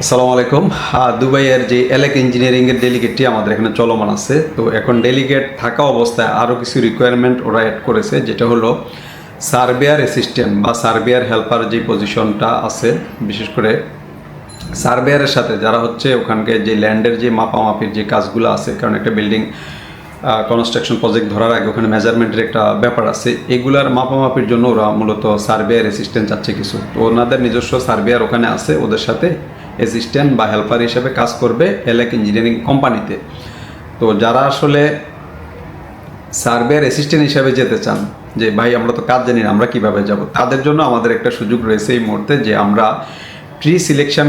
আসসালামু আলাইকুম। দুবাইয়ের যে এলেক ইঞ্জিনিয়ারিংয়ের ডেলিগেটটি আমাদের এখানে চলমান আছে। তো এখন ডেলিগেট থাকা অবস্থায় আরও কিছু রিকোয়ারমেন্ট ওরা অ্যাড করেছে, যেটা হলো সার্ভেয়ার অ্যাসিস্ট্যান্ট বা সার্ভেয়ার হেল্পার যে পজিশনটা আছে, বিশেষ করে সার্ভেয়ারের সাথে যারা হচ্ছে ওখানকে যে ল্যান্ডের যে মাপামাপির যে কাজগুলো আছে, কারণ একটা বিল্ডিং কনস্ট্রাকশন প্রজেক্ট ধরার আগে ওখানে মেজারমেন্টের একটা ব্যাপার আছে, এগুলার মাপামাপির জন্য ওরা মূলত সার্ভেয়ার অ্যাসিস্ট্যান্ট চাচ্ছে কিছু। তো ওনাদের নিজস্ব সার্ভেয়ার ওখানে আছে, ওদের সাথে অ্যাসিস্ট্যান্ট বা হেল্পার হিসেবে কাজ করবে এলেক ইঞ্জিনিয়ারিং কোম্পানিতে। তো যারা আসলে সার্ভেয়ার অ্যাসিস্ট্যান্ট হিসাবে যেতে চান, যে ভাই আমরা তো কাজ জানি না, আমরা কিভাবে যাব, তাদের জন্য আমাদের একটা সুযোগ রয়েছে এই মুহূর্তে, যে আমরা প্রি সিলেকশন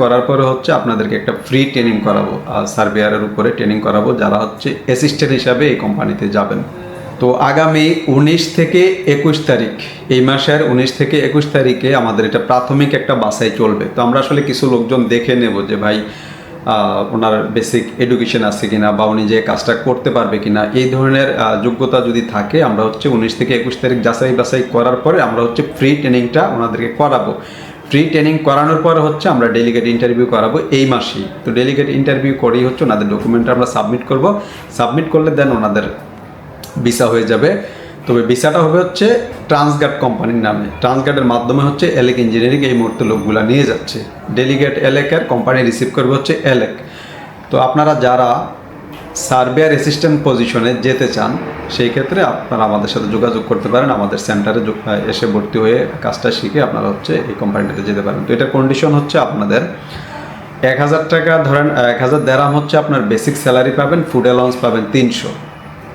করার পরে হচ্ছে আপনাদেরকে একটা ফ্রি ট্রেনিং করাবো, সার্ভেয়ারের উপরে ট্রেনিং করাবো, যারা হচ্ছে অ্যাসিস্ট্যান্ট হিসাবে এই কোম্পানিতে যাবেন। তো আগামী 19 থেকে 21 তারিখ, এই মাসের 19 থেকে 21 তারিখে আমাদের এটা প্রাথমিক একটা বাছাই চলবে। তো আমরা আসলে কিছু লোকজন দেখে নেব যে ভাই ওনার বেসিক এডুকেশন আছে কিনা, বা উনি যে কাজটা করতে পারবে কিনা, এই ধরনের যোগ্যতা যদি থাকে আমরা হচ্ছে 19 থেকে 21 তারিখ যাচাই বাছাই করার পরে আমরা হচ্ছে ফ্রি ট্রেনিংটা ওনাদেরকে করাবো। ফ্রি ট্রেনিং করানোর পরে হচ্ছে আমরা ডেলিগেট ইন্টারভিউ করাবো এই মাসেই। তো ডেলিগেট ইন্টারভিউ করেই হচ্ছে ওনাদের ডকুমেন্টটা আমরা সাবমিট করব। সাবমিট করলে দেন ওনাদের ভিসা হয়ে যাবে। তবে ভিসাটা হবে হচ্ছে ট্রান্সগার্ড কোম্পানির নামে। ট্রান্সগার্ডের মাধ্যমে হচ্ছে এলেক ইঞ্জিনিয়ারিং এই মুহূর্তে লোকগুলা নিয়ে যাচ্ছে। ডেলিগেট এলেকের কোম্পানি রিসিভ করবে হচ্ছে এলেক। তো আপনারা যারা সার্ভেয়ার অ্যাসিস্ট্যান্ট পজিশনে যেতে চান, সেই ক্ষেত্রে আপনারা আমাদের সাথে যোগাযোগ করতে পারেন। আমাদের সেন্টারে এসে ভর্তি হয়ে কাজটা শিখে আপনারা হচ্ছে এই কোম্পানিটাতে যেতে পারেন। তো এটার কন্ডিশন হচ্ছে আপনাদের 1000 টাকা, ধরেন 1000 দেরাম হচ্ছে আপনার বেসিক স্যালারি পাবেন, ফুড অ্যালাউন্স পাবেন 300।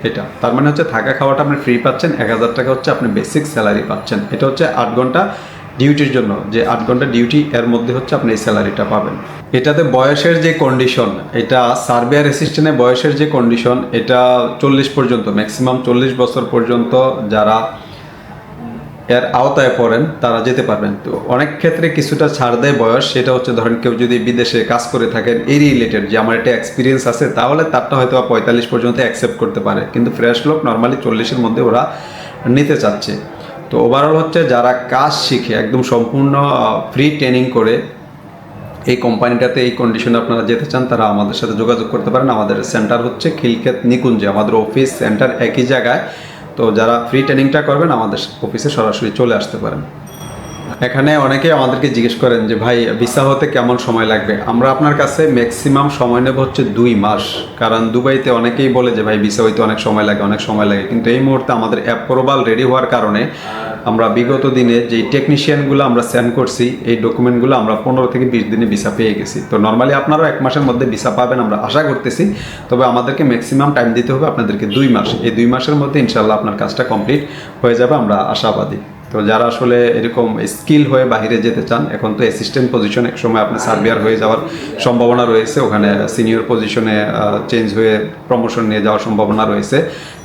এটা তার মানে হচ্ছে থাকা খাওয়াটা আপনি ফ্রি পাচ্ছেন, 1000 টাকা হচ্ছে আপনি বেসিক স্যালারি পাচ্ছেন। এটা হচ্ছে 8 ঘন্টা ডিউটির জন্য, যে 8 ঘন্টা ডিউটি এর মধ্যে হচ্ছে আপনি এই স্যালারিটা পাবেন। এটাতে বয়সের যে কন্ডিশন, এটা সার্ভেয়ার অ্যাসিস্ট্যান্টের বয়সের যে কন্ডিশন, এটা 40 পর্যন্ত, ম্যাক্সিমাম 40 বছর পর্যন্ত যারা এর আওতায় পড়েন তারা যেতে পারবেন। তো অনেক ক্ষেত্রে কিছুটা ছাড় দেয় বয়স, সেটা হচ্ছে ধরেন কেউ যদি বিদেশে কাজ করে থাকেন এই রিলেটেড, যে আমার একটা এক্সপিরিয়েন্স আছে, তাহলে তারটা হয়তো 45 পর্যন্ত অ্যাকসেপ্ট করতে পারে, কিন্তু ফ্রেশ লোক নর্মালি 40-এর মধ্যে ওরা নিতে চাচ্ছে। তো ওভারঅল হচ্ছে যারা কাজ শিখে একদম সম্পূর্ণ ফ্রি ট্রেনিং করে এই কোম্পানিটাতে এই কন্ডিশনে আপনারা যেতে চান, তারা আমাদের সাথে যোগাযোগ করতে পারেন। আমাদের সেন্টার হচ্ছে খিলক্ষেত নিকুঞ্জে, আমাদের অফিস সেন্টার একই জায়গায়। তো যারা ফ্রি ট্রেনিংটা করবেন আমাদের অফিসে সরাসরি চলে আসতে পারেন। এখানে অনেকেই আমাদেরকে জিজ্ঞেস করেন যে ভাই ভিসা হতে কেমন সময় লাগবে। আমরা আপনার কাছে ম্যাক্সিমাম সময় নেব হচ্ছে 2 মাস, কারণ দুবাইতে অনেকেই বলে যে ভাই ভিসা হইতে অনেক সময় লাগে, কিন্তু এই মুহূর্তে আমাদের অ্যাপ্রুভাল রেডি হওয়ার কারণে আমরা বিগত দিনে যেই টেকনিশিয়ানগুলো আমরা সেন্ড করছি, এই ডকুমেন্টগুলো আমরা 15 থেকে 20 দিনে ভিসা পেয়ে গেছি। তো নর্মালি আপনারাও 1 মাসের মধ্যে ভিসা পাবেন আমরা আশা করতেছি। তবে আমাদেরকে ম্যাক্সিমাম টাইম দিতে হবে আপনাদেরকে 2 মাস। এই 2 মাসের মধ্যে ইনশাল্লাহ আপনার কাজটা কমপ্লিট হয়ে যাবে, আমরা আশাবাদী। তো যারা আসলে এরকম স্কিল হয়ে বাইরে যেতে চান, এখন তো অ্যাসিস্ট্যান্ট পজিশন, এক সময় আপনি সার্ভেয়ার হয়ে যাওয়ার সম্ভাবনা রয়েছে, ওখানে সিনিয়র পজিশনে চেঞ্জ হয়ে প্রমোশন নিয়ে যাওয়ার সম্ভাবনা রয়েছে।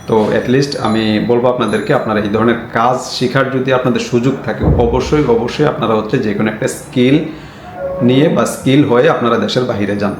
তো অ্যাটলিস্ট আমি বলবো আপনাদেরকে, আপনারা এই ধরনের কাজ শেখার যদি আপনাদের সুযোগ থাকে, অবশ্যই আপনারা হচ্ছে যে কোনো একটা স্কিল নিয়ে বা স্কিল হয়ে আপনারা দেশের বাইরে যান।